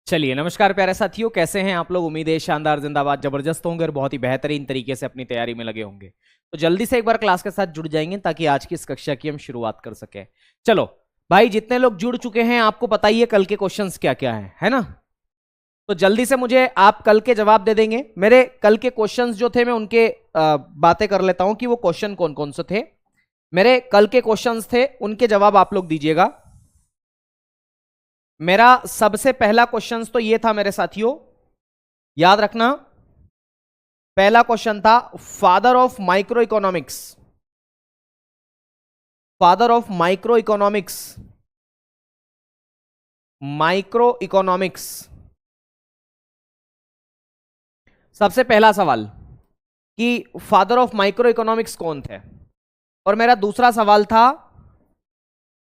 चलिए नमस्कार प्यारे साथियों, कैसे हैं आप लोग। उम्मीद है शानदार, जिंदाबाद, जबरदस्त होंगे और बहुत ही बेहतरीन तरीके से अपनी तैयारी में लगे होंगे। तो जल्दी से एक बार क्लास के साथ जुड़ जाएंगे ताकि आज की इस कक्षा की हम शुरुआत कर सकें। चलो भाई, जितने लोग जुड़ चुके हैं आपको पता ही है कल के क्वेश्चंस क्या क्या है ना। तो जल्दी से मुझे आप कल के जवाब दे देंगे। मेरे कल के क्वेश्चंस जो थे मैं उनके बातें कर लेता हूं कि वो क्वेश्चन कौन कौन से थे। मेरे कल के क्वेश्चंस थे, उनके जवाब आप लोग दीजिएगा। मेरा सबसे पहला क्वेश्चन तो ये था मेरे साथियों, याद रखना। पहला क्वेश्चन था father of micro economics. Father of micro economics, micro economics. सबसे पहला सवाल कि फादर ऑफ माइक्रो इकोनॉमिक्स कौन थे। और मेरा दूसरा सवाल था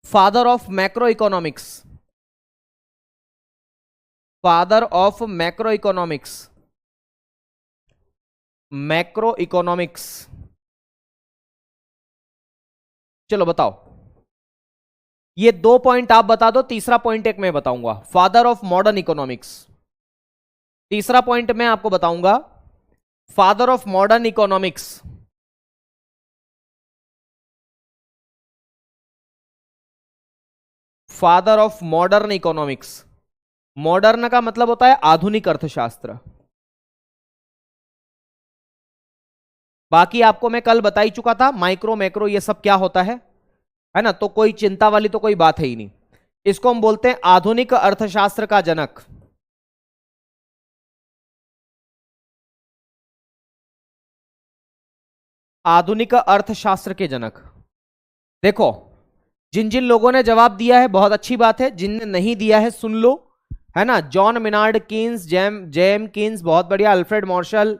father of macro economics. Father of macro economics, macro economics. चलो बताओ, ये 2 पॉइंट आप बता दो, तीसरा पॉइंट एक मैं बताऊंगा। फादर ऑफ मॉडर्न इकोनॉमिक्स, तीसरा पॉइंट मैं आपको बताऊंगा father of modern economics. Father of modern economics. Modern का मतलब होता है आधुनिक अर्थशास्त्र। बाकी आपको मैं कल बता ही चुका था माइक्रो मैक्रो ये सब क्या होता है ना। तो कोई चिंता वाली तो कोई बात है ही नहीं। इसको हम बोलते हैं आधुनिक अर्थशास्त्र का जनक। आधुनिक अर्थशास्त्र के जनक। देखो, जिन जिन लोगों ने जवाब दिया है बहुत अच्छी बात है, जिनने नहीं दिया है सुन लो, है ना। जॉन मिनार्ड कीन्स, जेम कीन्स, बहुत बढ़िया। अल्फ्रेड मार्शल,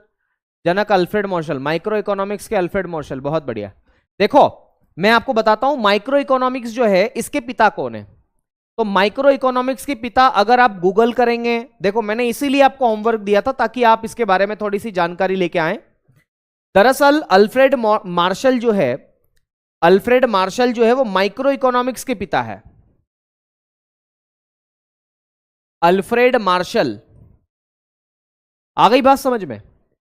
जनक अल्फ्रेड मार्शल, माइक्रो इकोनॉमिक्स के अल्फ्रेड मार्शल, बहुत बढ़िया। देखो मैं आपको बताता हूं माइक्रो इकोनॉमिक्स जो है इसके पिता कौन है। तो माइक्रो इकोनॉमिक्स के पिता अगर आप गूगल करेंगे, देखो मैंने इसीलिए आपको होमवर्क दिया था ताकि आप इसके बारे में थोड़ी सी जानकारी लेके आए। दरअसल अल्फ्रेड मार्शल जो है, अल्फ्रेड मार्शल जो है वो माइक्रो इकोनॉमिक्स के पिता है। अल्फ्रेड मार्शल, आ गई बात समझ में।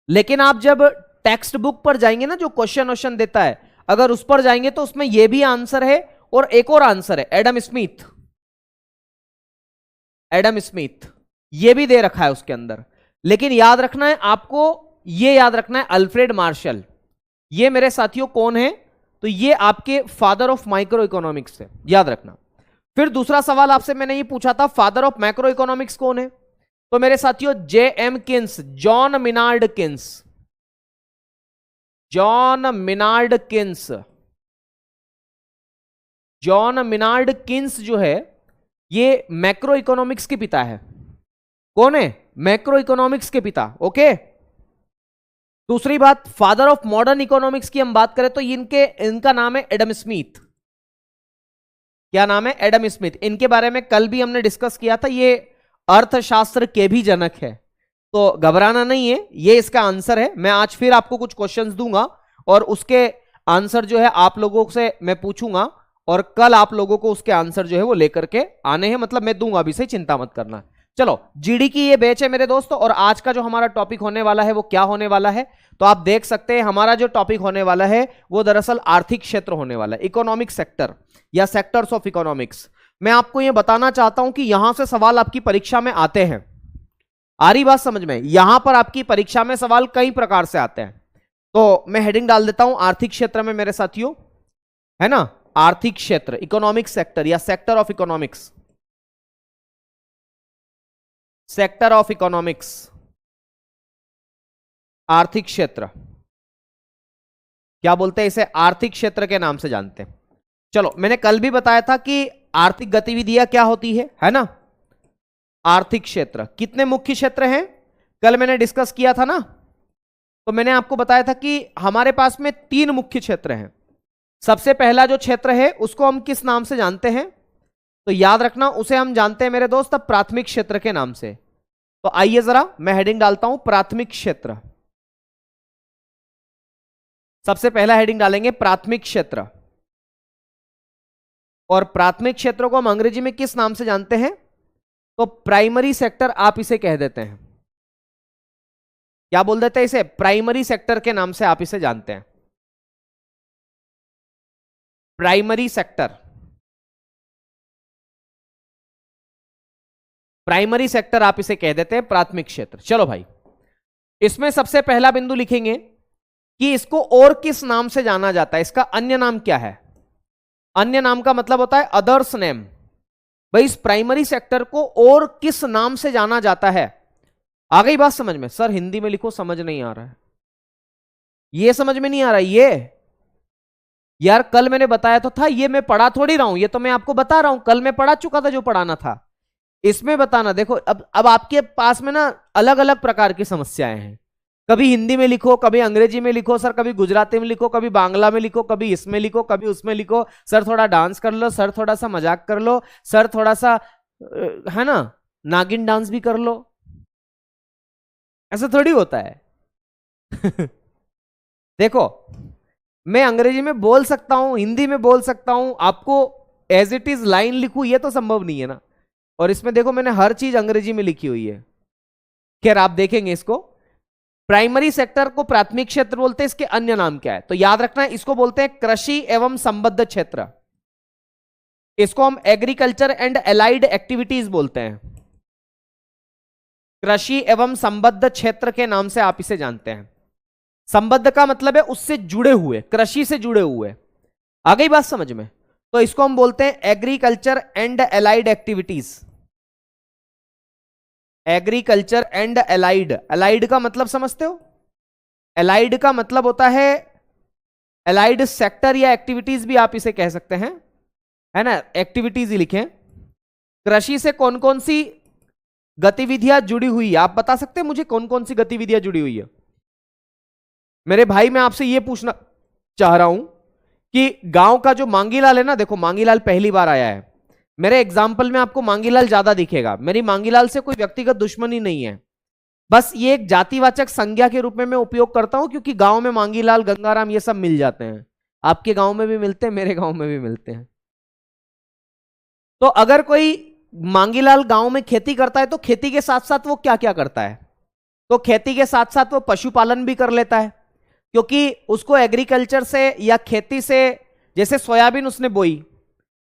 लेकिन आप जब टेक्स्ट बुक पर जाएंगे ना, जो क्वेश्चन देता है, अगर उस पर जाएंगे तो उसमें यह भी आंसर है और एक और आंसर है, एडम स्मिथ। एडम स्मिथ यह भी दे रखा है उसके अंदर। लेकिन याद रखना है आपको, यह याद रखना है अल्फ्रेड मार्शल ये मेरे साथियों कौन है, तो ये आपके फादर ऑफ माइक्रो इकोनॉमिक्स है, याद रखना। फिर दूसरा सवाल आपसे मैंने ये पूछा था फादर ऑफ मैक्रो इकोनॉमिक्स कौन है। तो मेरे साथियों J M Keynes, John Maynard Keynes, John Maynard Keynes. John Maynard Keynes जो है ये मैक्रो इकोनॉमिक्स के पिता है। कौन है? मैक्रो इकोनॉमिक्स के पिता। ओके। दूसरी बात, फादर ऑफ मॉडर्न इकोनॉमिक्स की हम बात करें तो इनका नाम है एडम स्मिथ। क्या नाम है? Adam Smith. इनके बारे में कल भी हमने डिस्कस किया था, ये अर्थशास्त्र के भी जनक है। तो घबराना नहीं है, ये इसका आंसर है। मैं आज फिर आपको कुछ क्वेश्चंस दूंगा और उसके आंसर जो है आप लोगों से मैं पूछूंगा और कल आप लोगों को उसके आंसर जो है वो लेकर के आने हैं। मतलब मैं दूंगा अभी से, चिंता मत करना। चलो, जीडी की ये बैच है मेरे दोस्तों, और आज का जो हमारा टॉपिक होने वाला है वो क्या होने वाला है, तो आप देख सकते हैं हमारा जो टॉपिक होने वाला है वो दरअसल आर्थिक क्षेत्र होने वाला है, इकोनॉमिक सेक्टर या सेक्टर्स ऑफ इकोनॉमिक्स। मैं आपको ये बताना चाहता हूं कि यहां से सवाल आपकी परीक्षा में आते हैं। आ रही बात समझ में? यहां पर आपकी परीक्षा में सवाल कई प्रकार से आते हैं। तो मैं हेडिंग डाल देता हूं आर्थिक क्षेत्र में मेरे साथियों, है ना। आर्थिक क्षेत्र, इकोनॉमिक सेक्टर या sector of economics, sector of economics, आर्थिक क्षेत्र। क्या बोलते हैं इसे? आर्थिक क्षेत्र के नाम से जानते हैं। चलो, मैंने कल भी बताया था कि आर्थिक गतिविधियां क्या होती है ना। आर्थिक क्षेत्र कितने मुख्य क्षेत्र हैं, कल मैंने डिस्कस किया था ना। तो मैंने आपको बताया था कि हमारे पास में 3 मुख्य क्षेत्र हैं। सबसे पहला जो क्षेत्र है उसको हम किस नाम से जानते हैं, तो याद रखना उसे हम जानते हैं मेरे दोस्त प्राथमिक क्षेत्र के नाम से। तो आइए जरा मैं हेडिंग डालता हूं प्राथमिक क्षेत्र। सबसे पहला हेडिंग डालेंगे प्राथमिक क्षेत्र। और प्राथमिक क्षेत्र को हम अंग्रेजी में किस नाम से जानते हैं, तो प्राइमरी सेक्टर आप इसे कह देते हैं, क्या बोल देते हैं इसे? प्राइमरी सेक्टर के नाम से आप इसे जानते हैं, प्राइमरी सेक्टर। प्राइमरी सेक्टर आप इसे कह देते हैं, प्राथमिक क्षेत्र। चलो भाई, इसमें सबसे पहला बिंदु लिखेंगे कि इसको और किस नाम से जाना जाता है, इसका अन्य नाम क्या है? अन्य नाम का मतलब होता है अदर्स नेम। भाई इस प्राइमरी सेक्टर को और किस नाम से जाना जाता है? आ गई बात समझ में? सर हिंदी में लिखो, समझ नहीं आ रहा है, ये समझ में नहीं आ रहा है ये। यार कल मैंने बताया तो था, ये मैं पढ़ा थोड़ी रहा हूं, ये तो मैं आपको बता रहा हूं, कल मैं पढ़ा चुका था जो पढ़ाना था। इसमें बताना, देखो अब आपके पास में ना अलग अलग प्रकार की समस्याएं हैं। कभी हिंदी में लिखो, कभी अंग्रेजी में लिखो सर, कभी गुजराती में लिखो, कभी बांग्ला में लिखो, कभी इसमें लिखो, कभी उसमें लिखो। सर थोड़ा डांस कर लो, सर थोड़ा सा मजाक कर लो, सर थोड़ा सा है ना नागिन डांस भी कर लो। ऐसा थोड़ी होता है। देखो मैं अंग्रेजी में बोल सकता हूं, हिंदी में बोल सकता हूं, आपको एज इट इज लाइन लिखूं ये तो संभव नहीं है ना। और इसमें देखो मैंने हर चीज अंग्रेजी में लिखी हुई है। खैर आप देखेंगे इसको। प्राइमरी सेक्टर को प्राथमिक क्षेत्र बोलते हैं, इसके अन्य नाम क्या है? तो याद रखना है, इसको बोलते हैं कृषि एवं संबद्ध क्षेत्र। इसको हम एग्रीकल्चर एंड एलाइड एक्टिविटीज बोलते हैं। कृषि एवं संबद्ध क्षेत्र के नाम से आप इसे जानते हैं। संबद्ध का मतलब है उससे जुड़े हुए, कृषि से जुड़े हुए। आ गई बात समझ में? तो इसको हम बोलते हैं agriculture and allied activities. Agriculture and allied, allied का मतलब समझते हो? एलाइड का मतलब होता है एलाइड सेक्टर या एक्टिविटीज भी आप इसे कह सकते हैं, है ना, एक्टिविटीज ही लिखें। कृषि से कौन कौन सी गतिविधियां जुड़ी हुई है आप बता सकते हैं मुझे? कौन कौन सी गतिविधियां जुड़ी हुई है मेरे भाई? मैं आपसे यह पूछना चाह रहा हूं कि गांव का जो मांगीलाल है ना, देखो मांगीलाल पहली बार आया है, मेरे एग्जाम्पल में आपको मांगीलाल ज्यादा दिखेगा। मेरी मांगीलाल से कोई व्यक्तिगत दुश्मनी नहीं है, बस ये एक जातिवाचक संज्ञा के रूप में मैं उपयोग करता हूं, क्योंकि गांव में मांगीलाल गंगाराम ये सब मिल जाते हैं। आपके गांव में भी मिलते हैं, मेरे गांव में भी मिलते हैं। तो अगर कोई मांगीलाल गांव में खेती करता है तो खेती के साथ साथ वो क्या क्या करता है? तो खेती के साथ साथ वो पशुपालन भी कर लेता है, क्योंकि उसको एग्रीकल्चर से या खेती से, जैसे सोयाबीन उसने बोई,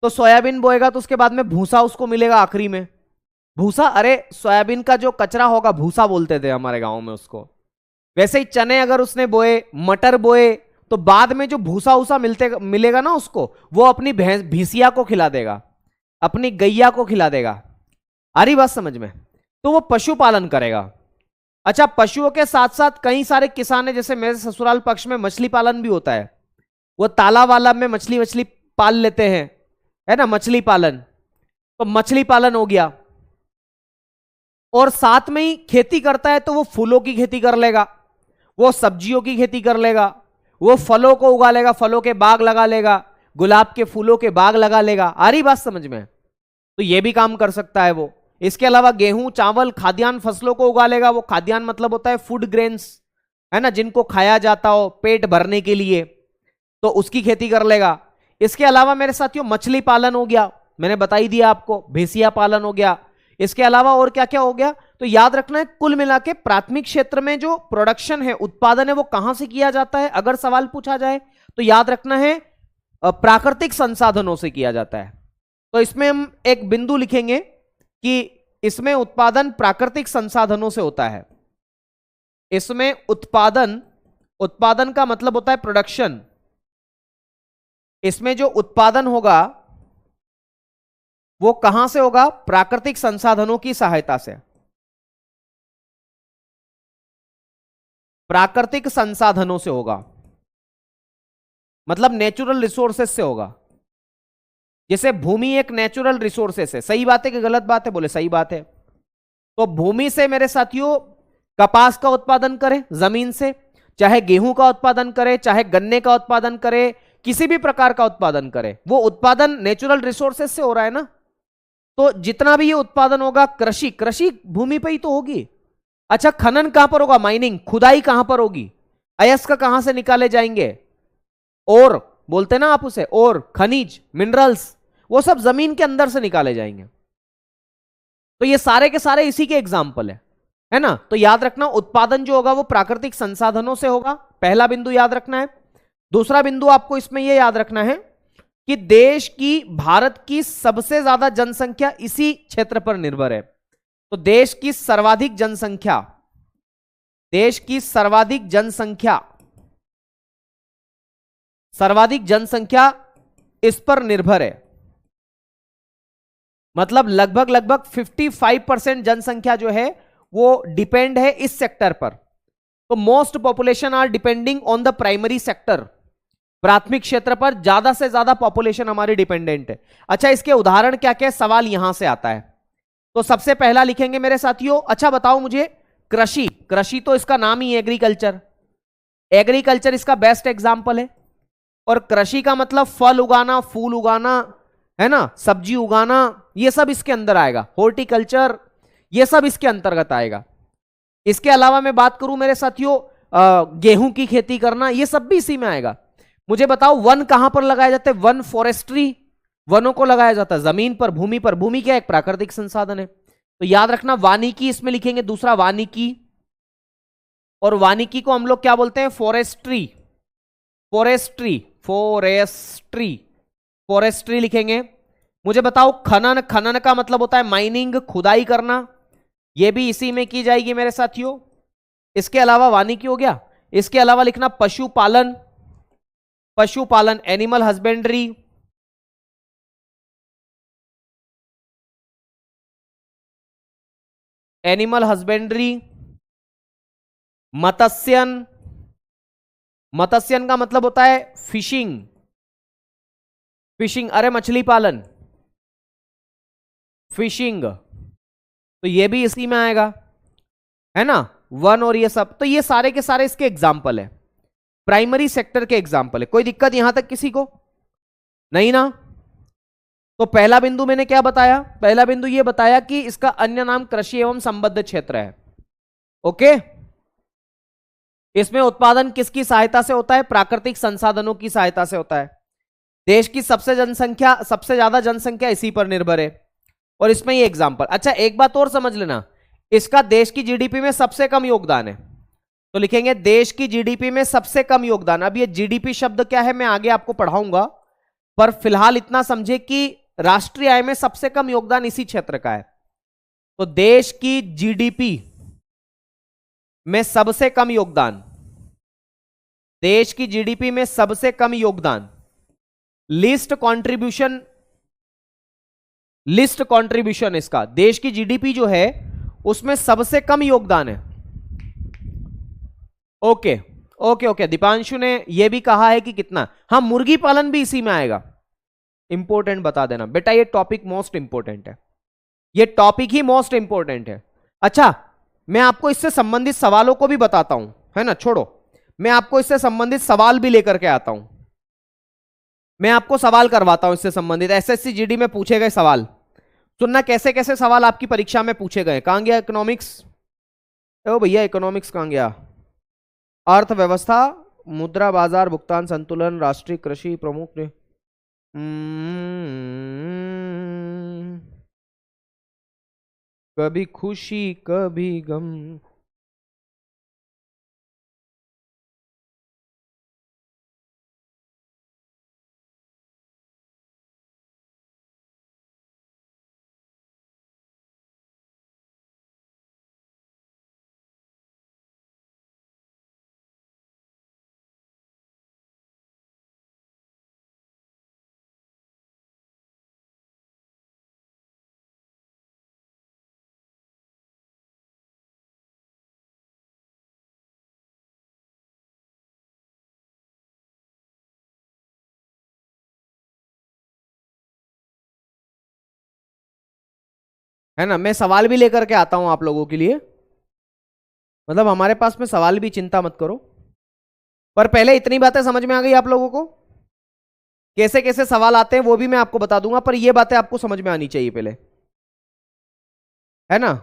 तो सोयाबीन बोएगा तो उसके बाद में भूसा उसको मिलेगा आखिरी में। भूसा, अरे सोयाबीन का जो कचरा होगा भूसा बोलते थे हमारे गांव में उसको। वैसे ही चने अगर उसने बोए, मटर बोए, तो बाद में जो भूसा उसा मिलेगा ना उसको, वो अपनी भैंसिया को खिला देगा, अपनी गैया को खिला देगा। आ रही बात समझ में? तो वो पशुपालन करेगा। अच्छा, पशुओं के साथ साथ कई सारे किसान है, जैसे मेरे ससुराल पक्ष में मछली पालन भी होता है। वो तालाब वाला में मछली वछली पाल लेते हैं, है ना, मछली पालन। तो मछली पालन हो गया, और साथ में ही खेती करता है तो वो फूलों की खेती कर लेगा, वो सब्जियों की खेती कर लेगा, वो फलों को उगा लेगा, फलों के बाग लगा लेगा, गुलाब के फूलों के बाग लगा लेगा। आ रही बात समझ में? तो ये भी काम कर सकता है वो। इसके अलावा गेहूं चावल खाद्यान्न फसलों को उगा लेगा। वो खाद्यान्न मतलब होता है फूड ग्रेन्स, है ना, जिनको खाया जाता हो पेट भरने के लिए, तो उसकी खेती कर लेगा। इसके अलावा मेरे साथियों मछली पालन हो गया, मैंने बता ही दिया आपको, भैंसिया पालन हो गया। इसके अलावा और क्या क्या हो गया? तो याद रखना है, कुल मिला के प्राथमिक क्षेत्र में जो प्रोडक्शन है, उत्पादन है, वो कहां से किया जाता है? अगर सवाल पूछा जाए तो याद रखना है प्राकृतिक संसाधनों से किया जाता है। तो इसमें हम एक बिंदु लिखेंगे कि इसमें उत्पादन प्राकृतिक संसाधनों से होता है। इसमें उत्पादन, उत्पादन का मतलब होता है प्रोडक्शन। इसमें जो उत्पादन होगा वो कहां से होगा? प्राकृतिक संसाधनों की सहायता से। प्राकृतिक संसाधनों से होगा, मतलब नेचुरल रिसोर्सेस से होगा। जैसे भूमि एक नेचुरल रिसोर्सेस है, सही बात है कि गलत बात है? बोले सही बात है। तो भूमि से मेरे साथियों कपास का उत्पादन करें, जमीन से, चाहे गेहूं का उत्पादन करे, चाहे गन्ने का उत्पादन करे, किसी भी प्रकार का उत्पादन करे, वो उत्पादन नेचुरल रिसोर्सेस से हो रहा है ना। तो जितना भी ये उत्पादन होगा, कृषि, कृषि भूमि पे ही तो होगी। अच्छा, खनन कहां पर होगा? माइनिंग, खुदाई कहां पर होगी? अयस्क कहां से निकाले जाएंगे? और बोलते ना आप उसे, और खनिज, मिनरल्स, वो सब जमीन के अंदर से निकाले जाएंगे। तो ये सारे के सारे इसी के एग्जाम्पल है ना। तो याद रखना उत्पादन जो होगा वो प्राकृतिक संसाधनों से होगा, पहला बिंदु याद रखना है। दूसरा बिंदु आपको इसमें यह याद रखना है कि देश की, भारत की सबसे ज्यादा जनसंख्या इसी क्षेत्र पर निर्भर है। तो देश की सर्वाधिक जनसंख्या, देश की सर्वाधिक जनसंख्या इस पर निर्भर है। मतलब लगभग 55% जनसंख्या जो है वो डिपेंड है इस सेक्टर पर। तो most population are depending on the primary sector, प्राथमिक क्षेत्र पर ज्यादा से ज्यादा पॉपुलेशन हमारी डिपेंडेंट है। अच्छा, इसके उदाहरण क्या क्या, सवाल यहां से आता है। तो सबसे पहला लिखेंगे मेरे साथियों, अच्छा बताओ मुझे, कृषि, कृषि तो इसका नाम ही एग्रीकल्चर, एग्रीकल्चर इसका बेस्ट एग्जाम्पल है। और कृषि का मतलब फल उगाना, फूल उगाना, है ना, सब्जी उगाना, ये सब इसके अंदर आएगा। हॉर्टिकल्चर, ये सब इसके अंतर्गत आएगा। इसके अलावा मैं बात करूं मेरे साथियों, गेहूं की खेती करना, ये सब भी इसी में आएगा। मुझे बताओ वन कहां पर लगाए जाते हैं? वन, फॉरेस्ट्री, वनों को लगाया जाता है जमीन पर, भूमि पर। भूमि क्या है? एक प्राकृतिक संसाधन है। तो याद रखना वानिकी इसमें लिखेंगे, दूसरा वानिकी। और वानिकी को हम लोग क्या बोलते हैं? फॉरेस्ट्री, फॉरेस्ट्री, फॉरेस्ट्री, फॉरेस्ट्री लिखेंगे। मुझे बताओ खनन, खनन का मतलब होता है माइनिंग, खुदाई करना, यह भी इसी में की जाएगी मेरे साथियों। इसके अलावा वानिकी हो गया। इसके अलावा लिखना पशुपालन, पशुपालन, एनिमल हस्बेंड्री, एनिमल हस्बेंड्री, मत्स्यन, मत्स्यन का मतलब होता है फिशिंग, फिशिंग, अरे मछली पालन, फिशिंग, तो ये भी इसी में आएगा, है ना, वन और ये सब। तो ये सारे के सारे इसके एग्जाम्पल है, प्राइमरी सेक्टर के एग्जाम्पल है। कोई दिक्कत यहां तक किसी को? नहीं ना। तो पहला बिंदु मैंने क्या बताया? पहला बिंदु ये बताया कि इसका अन्य नाम कृषि एवं संबद्ध क्षेत्र है। ओके, इसमें उत्पादन किसकी सहायता से होता है? प्राकृतिक संसाधनों की सहायता से होता है। देश की सबसे ज्यादा जनसंख्या इसी पर निर्भर है। और इसमें ये एग्जांपल। अच्छा, एक बात और समझ लेना, इसका देश की जीडीपी में सबसे कम योगदान है। तो लिखेंगे देश की जीडीपी में सबसे कम योगदान। अब ये जीडीपी शब्द क्या है मैं आगे आपको पढ़ाऊंगा, पर फिलहाल इतना समझे कि राष्ट्रीय आय में सबसे कम योगदान इसी क्षेत्र का है। तो देश की जीडीपी में सबसे कम योगदान, देश की जीडीपी में सबसे कम योगदान, लिस्ट कंट्रीब्यूशन, लिस्ट कंट्रीब्यूशन इसका, देश की जीडीपी जो है उसमें सबसे कम योगदान है। ओके ओके ओके, दीपांशु ने यह भी कहा है कि कितना, हाँ मुर्गी पालन भी इसी में आएगा। इंपॉर्टेंट बता देना बेटा, ये टॉपिक मोस्ट इंपॉर्टेंट है, ये टॉपिक ही मोस्ट इंपॉर्टेंट है। अच्छा, मैं आपको इससे संबंधित सवालों को भी बताता हूं, है ना, छोड़ो, मैं आपको इससे संबंधित सवाल भी लेकर के आता हूं। मैं आपको सवाल करवाता हूं इससे संबंधित, एसएससी जीडी में पूछे गए सवाल सुनना, कैसे कैसे सवाल आपकी परीक्षा में पूछे गए। कहां गया इकोनॉमिक्स? ओ भैया इकोनॉमिक्स कहां गया? अर्थव्यवस्था, मुद्रा बाजार, भुगतान संतुलन, राष्ट्रीय कृषि प्रमुख ने कभी खुशी कभी गम। है ना, मैं सवाल भी लेकर के आता हूं आप लोगों के लिए, मतलब हमारे पास में सवाल भी, चिंता मत करो। पर पहले इतनी बातें समझ में आ गई आप लोगों को, कैसे कैसे सवाल आते हैं वो भी मैं आपको बता दूंगा, पर ये बातें आपको समझ में आनी चाहिए पहले, है ना।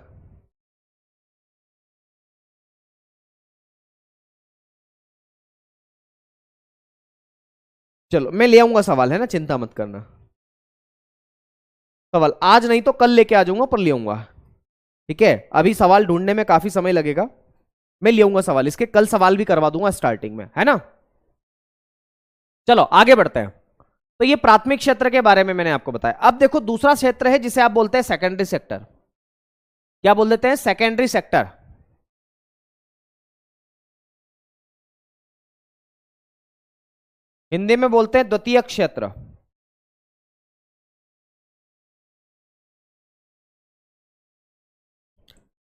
चलो मैं ले आऊंगा सवाल, है ना, चिंता मत करना। सवाल आज नहीं तो कल लेके आ जाऊंगा, पर ले आऊंगा। ठीक है, अभी सवाल ढूंढने में काफी समय लगेगा, मैं ले आऊंगा सवाल इसके, कल सवाल भी करवा दूंगा स्टार्टिंग में, है ना। चलो आगे बढ़ते हैं। तो ये प्राथमिक क्षेत्र के बारे में मैंने आपको बताया। अब देखो दूसरा क्षेत्र है जिसे आप बोलते हैं सेकेंडरी सेक्टर। क्या बोल देते हैं? Secondary sector. हिंदी में बोलते हैं द्वितीय क्षेत्र।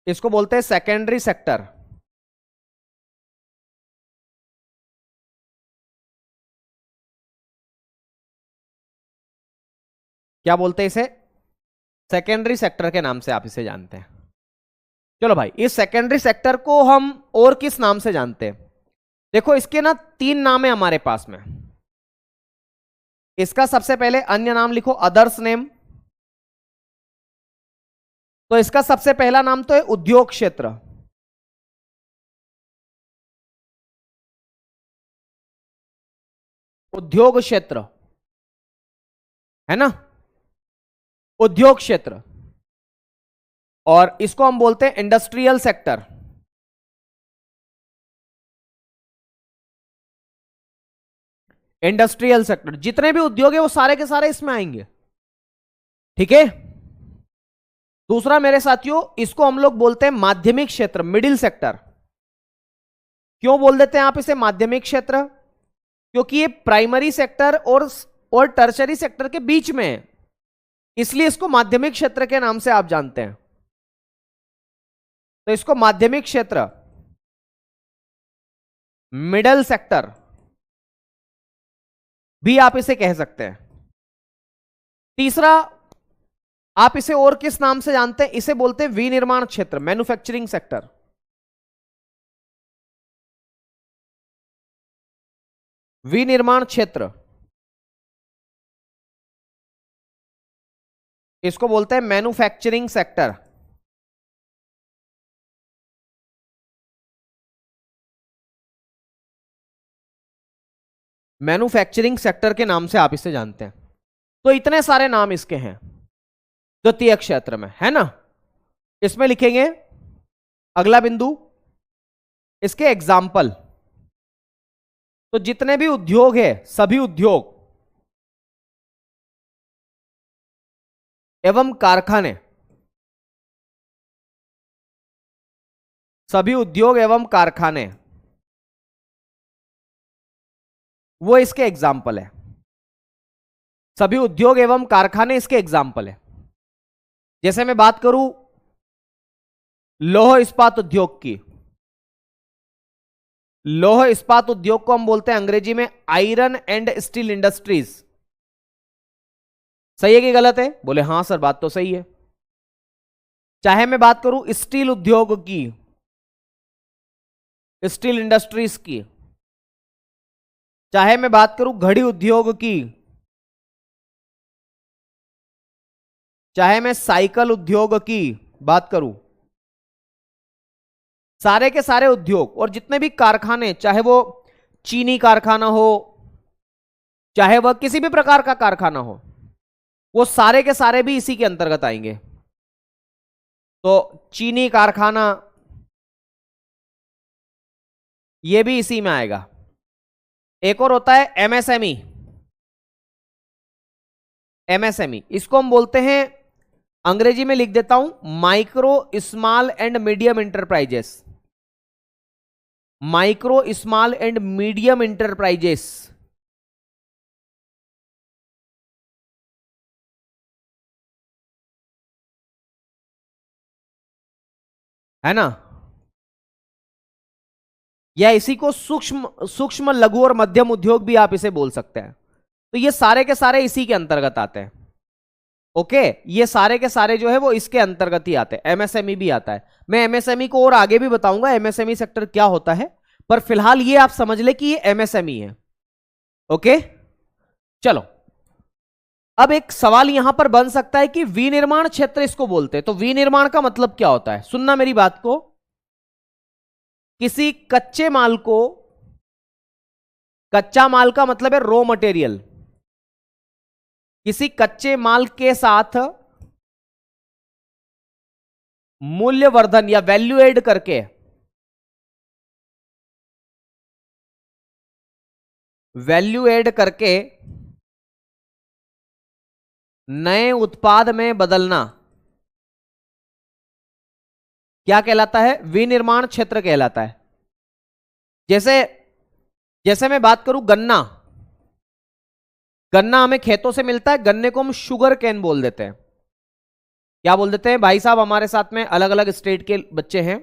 इसको बोलते हैं सेकेंडरी सेक्टर। क्या बोलते हैं इसे? सेकेंडरी सेक्टर के नाम से आप इसे जानते हैं। चलो भाई, इस सेकेंडरी सेक्टर को हम और किस नाम से जानते हैं? देखो इसके ना 3 नाम है हमारे पास में। इसका सबसे पहले अन्य नाम लिखो, अदर्स नेम। तो इसका सबसे पहला नाम तो है उद्योग क्षेत्र। उद्योग क्षेत्र है ना, उद्योग क्षेत्र। और इसको हम बोलते हैं इंडस्ट्रियल सेक्टर। इंडस्ट्रियल सेक्टर, जितने भी उद्योग है वो सारे के सारे इसमें आएंगे, ठीक है। दूसरा मेरे साथियों, इसको हम लोग बोलते हैं माध्यमिक क्षेत्र, मिडिल सेक्टर। क्यों बोल देते हैं आप इसे माध्यमिक क्षेत्र? क्योंकि ये प्राइमरी सेक्टर और टर्शरी सेक्टर के बीच में है, इसलिए इसको माध्यमिक क्षेत्र के नाम से आप जानते हैं। तो इसको माध्यमिक क्षेत्र, मिडल सेक्टर भी आप इसे कह सकते हैं। तीसरा, आप इसे और किस नाम से जानते हैं? इसे बोलते हैं विनिर्माण क्षेत्र, मैन्युफैक्चरिंग सेक्टर। विनिर्माण क्षेत्र, इसको बोलते हैं मैन्युफैक्चरिंग सेक्टर। मैन्युफैक्चरिंग सेक्टर के नाम से आप इसे जानते हैं। तो इतने सारे नाम इसके हैं द्वितीय क्षेत्र में, है ना। इसमें लिखेंगे अगला बिंदु, इसके एग्जाम्पल। तो जितने भी उद्योग है, सभी उद्योग एवं कारखाने, सभी उद्योग एवं कारखाने वो इसके एग्जाम्पल है। सभी उद्योग एवं कारखाने इसके एग्जाम्पल है। जैसे मैं बात करूं लौह इस्पात उद्योग की, लौह इस्पात उद्योग को हम बोलते हैं अंग्रेजी में आयरन एंड स्टील इंडस्ट्रीज। सही है कि गलत है? बोले हां सर, बात तो सही है। चाहे मैं बात करूं स्टील उद्योग की, स्टील इंडस्ट्रीज की, चाहे मैं बात करूं घड़ी उद्योग की, चाहे मैं साइकिल उद्योग की बात करूं, सारे के सारे उद्योग और जितने भी कारखाने, चाहे वो चीनी कारखाना हो, चाहे वह किसी भी प्रकार का कारखाना हो, वो सारे के सारे भी इसी के अंतर्गत आएंगे। तो चीनी कारखाना ये भी इसी में आएगा। एक और होता है एमएसएमई। एमएसएमई इसको हम बोलते हैं, अंग्रेजी में लिख देता हूं, micro small and medium enterprises. Micro small and medium enterprises, है ना। या इसी को सूक्ष्म सूक्ष्म लघु और मध्यम उद्योग भी आप इसे बोल सकते हैं। तो ये सारे के सारे इसी के अंतर्गत आते हैं। ओके, ये सारे के सारे जो है वो इसके अंतर्गत ही आते हैं। एमएसएमई भी आता है, मैं एमएसएमई को और आगे भी बताऊंगा एमएसएमई सेक्टर क्या होता है, पर फिलहाल ये आप समझ ले कि ये एमएसएमई है। ओके चलो, अब एक सवाल यहां पर बन सकता है कि विनिर्माण क्षेत्र इसको बोलते हैं, तो विनिर्माण का मतलब क्या होता है? सुनना मेरी बात को, किसी कच्चे माल को, कच्चा माल का मतलब है रॉ मटेरियल, किसी कच्चे माल के साथ मूल्यवर्धन या वैल्यू एड करके, वैल्यू एड करके नए उत्पाद में बदलना क्या कहलाता है? विनिर्माण क्षेत्र कहलाता है। जैसे जैसे मैं बात करूं गन्ना, गन्ना हमें खेतों से मिलता है, गन्ने को हम शुगर कैन बोल देते हैं। क्या बोल देते हैं भाई साहब? हमारे साथ में अलग अलग स्टेट के बच्चे हैं।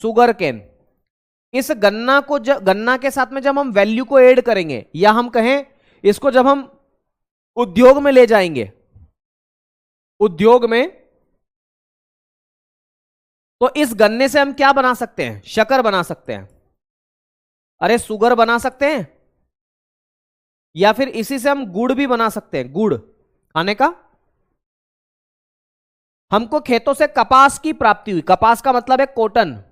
Sugar cane. इस गन्ना को गन्ना के साथ में जब हम वैल्यू को ऐड करेंगे, या हम कहें इसको जब हम उद्योग में ले जाएंगे, उद्योग में, तो इस गन्ने से हम क्या बना सकते हैं? शक्कर बना सकते हैं। अरे शुगर बना सकते हैं, या फिर इसी से हम गुड़ भी बना सकते हैं, गुड़ खाने का। हमको खेतों से कपास की प्राप्ति हुई, कपास का मतलब है कॉटन।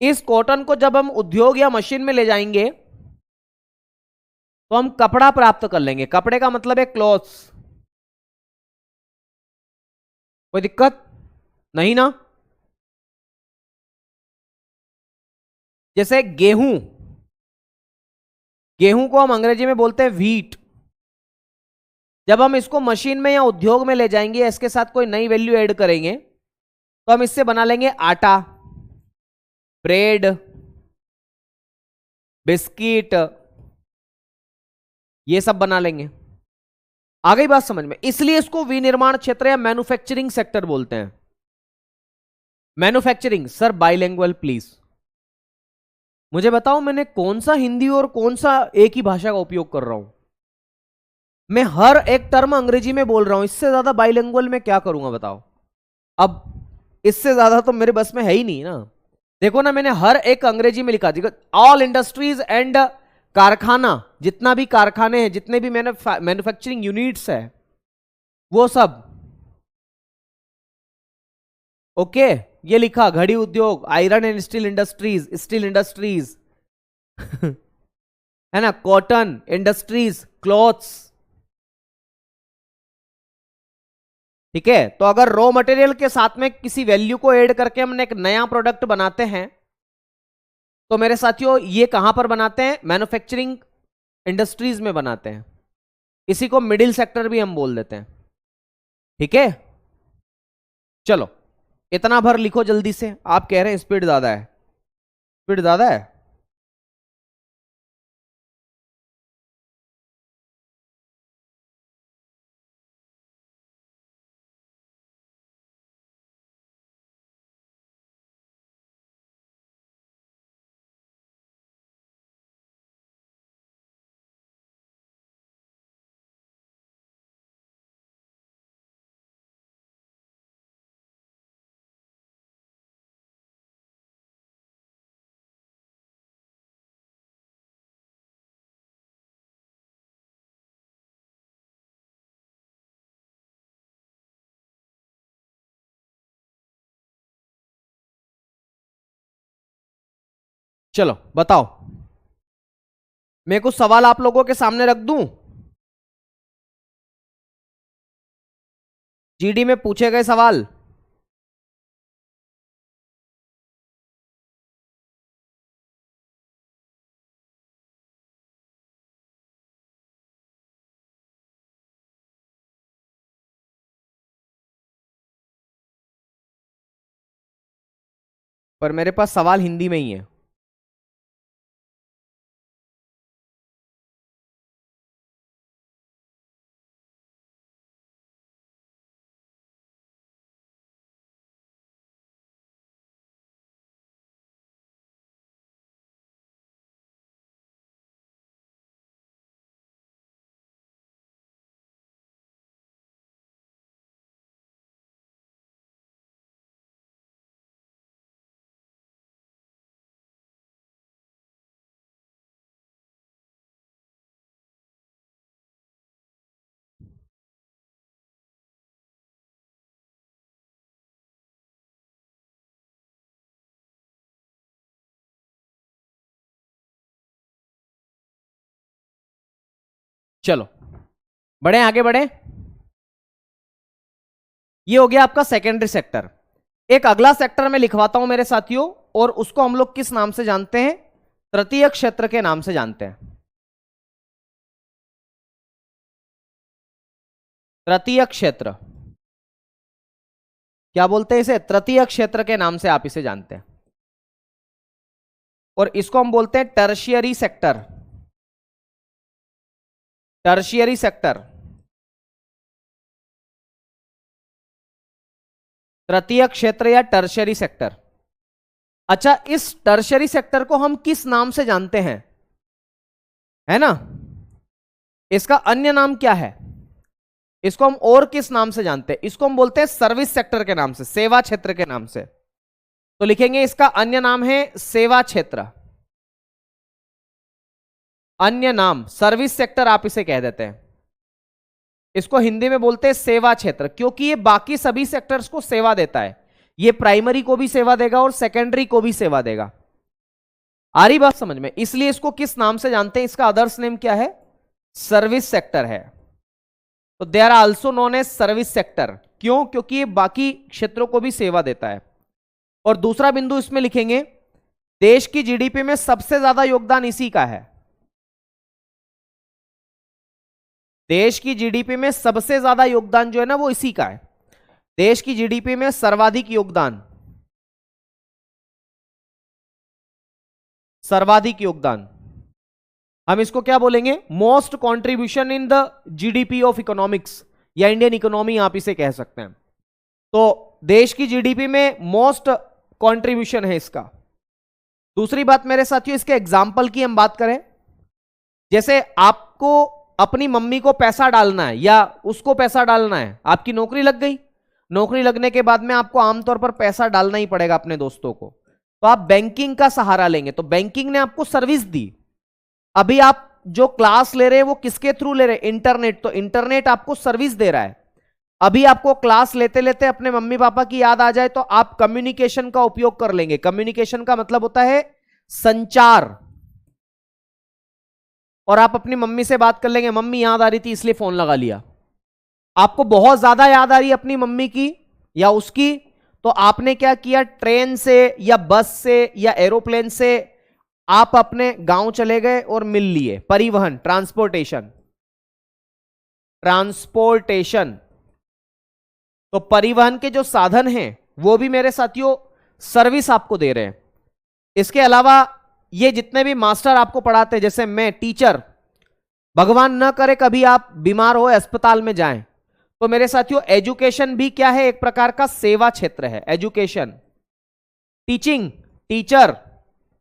इस कॉटन को जब हम उद्योग या मशीन में ले जाएंगे तो हम कपड़ा प्राप्त कर लेंगे। कपड़े का मतलब है क्लॉथ्स। कोई दिक्कत नहीं ना? जैसे गेहूं, गेहूं को हम अंग्रेजी में बोलते हैं व्हीट। जब हम इसको मशीन में या उद्योग में ले जाएंगे, इसके साथ कोई नई वैल्यू ऐड करेंगे, तो हम इससे बना लेंगे आटा, ब्रेड, बिस्किट, ये सब बना लेंगे। आ गई बात समझ में? इसलिए इसको विनिर्माण क्षेत्र या मैन्युफैक्चरिंग सेक्टर बोलते हैं। मैन्युफैक्चरिंग। Sir bilingual please. मुझे बताओ मैंने कौन सा हिंदी और कौन सा एक ही भाषा का उपयोग कर रहा हूं? मैं हर एक टर्म अंग्रेजी में बोल रहा हूं, इससे ज्यादा बाइलिंगुअल में क्या करूंगा बताओ? अब इससे ज्यादा तो मेरे बस में है ही नहीं ना। देखो ना, मैंने हर एक अंग्रेजी में लिखा। देखो, ऑल इंडस्ट्रीज एंड कारखाना, जितना भी कारखाने हैं, जितने भी मैन्युफैक्चरिंग यूनिट्स है, वो सब। ओके, ये लिखा घड़ी उद्योग, iron and steel industries, steel industries है ना, कॉटन इंडस्ट्रीज, क्लॉथ्स। ठीक है, तो अगर रॉ मटेरियल के साथ में किसी वैल्यू को ऐड करके हमने एक नया प्रोडक्ट बनाते हैं, तो मेरे साथियों ये कहां पर बनाते हैं? मैन्युफैक्चरिंग इंडस्ट्रीज में बनाते हैं। इसी को मिडिल सेक्टर भी हम बोल देते हैं। ठीक है, चलो इतना भर लिखो जल्दी से। आप कह रहे हैं स्पीड ज्यादा है, स्पीड ज्यादा है। चलो बताओ, मैं कुछ सवाल आप लोगों के सामने रख दूं। जीडी में पूछे गए सवाल। पर मेरे पास सवाल हिंदी में ही है। चलो बढ़े आगे बढ़े। ये हो गया आपका सेकेंडरी सेक्टर। एक अगला सेक्टर में लिखवाता हूं मेरे साथियों, और उसको हम लोग किस नाम से जानते हैं? तृतीय क्षेत्र के नाम से जानते हैं। तृतीय क्षेत्र, क्या बोलते हैं इसे? तृतीय क्षेत्र के नाम से आप इसे जानते हैं। और इसको हम बोलते हैं टर्शियरी सेक्टर। टर्शियरी सेक्टर, तृतीय क्षेत्र या टर्शियरी सेक्टर। अच्छा, इस टर्शियरी सेक्टर को हम किस नाम से जानते हैं? है ना, इसका अन्य नाम क्या है? इसको हम और किस नाम से जानते हैं? इसको हम बोलते हैं सर्विस सेक्टर के नाम से, सेवा क्षेत्र के नाम से। तो लिखेंगे इसका अन्य नाम है सेवा क्षेत्र, अन्य नाम सर्विस सेक्टर आप इसे कह देते हैं। इसको हिंदी में बोलते हैं सेवा क्षेत्र, क्योंकि ये बाकी सभी सेक्टर्स को सेवा देता है। ये प्राइमरी को भी सेवा देगा और सेकेंडरी को भी सेवा देगा। आ रही बात समझ में? इसलिए इसको किस नाम से जानते हैं? इसका अदर्स नेम क्या है? सर्विस सेक्टर है। तो they are also known as service sector. क्यों? क्योंकि ये बाकी क्षेत्रों को भी सेवा देता है। और दूसरा बिंदु इसमें लिखेंगे, देश की जीडीपी में सबसे ज्यादा योगदान इसी का है। देश की जीडीपी में सबसे ज्यादा योगदान जो है ना, वो इसी का है। देश की जीडीपी में सर्वाधिक योगदान, सर्वाधिक योगदान, हम इसको क्या बोलेंगे? Most contribution in the GDP of economics, या इंडियन इकोनॉमी आप इसे कह सकते हैं। तो देश की जीडीपी में मोस्ट कंट्रीब्यूशन है इसका। दूसरी बात मेरे साथियों, इसके एग्जाम्पल की हम बात करें, जैसे आपको अपनी मम्मी को पैसा डालना है या उसको पैसा डालना है, आपकी नौकरी लग गई, नौकरी लगने के बाद में आपको आमतौर पर पैसा डालना ही पड़ेगा अपने दोस्तों को, तो आप बैंकिंग का सहारा लेंगे। तो बैंकिंग ने आपको सर्विस दी। अभी आप जो क्लास ले रहे हैं वो किसके थ्रू ले रहे हैं? इंटरनेट। तो इंटरनेट आपको सर्विस दे रहा है। अभी आपको क्लास लेते लेते अपने मम्मी पापा की याद आ जाए तो आप कम्युनिकेशन का उपयोग कर लेंगे। कम्युनिकेशन का मतलब होता है संचार। और आप अपनी मम्मी से बात कर लेंगे, मम्मी याद आ रही थी इसलिए फोन लगा लिया। आपको बहुत ज्यादा याद आ रही है अपनी मम्मी की या उसकी, तो आपने क्या किया? ट्रेन से या बस से या एरोप्लेन से आप अपने गांव चले गए और मिल लिए। परिवहन, ट्रांसपोर्टेशन, ट्रांसपोर्टेशन। तो परिवहन के जो साधन हैं वो भी मेरे साथियों सर्विस आपको दे रहे हैं। इसके अलावा ये जितने भी मास्टर आपको पढ़ाते हैं, जैसे मैं टीचर, भगवान न करे कभी आप बीमार हो अस्पताल में जाएं, तो मेरे साथियों एजुकेशन भी क्या है? एक प्रकार का सेवा क्षेत्र है। एजुकेशन, टीचिंग, टीचर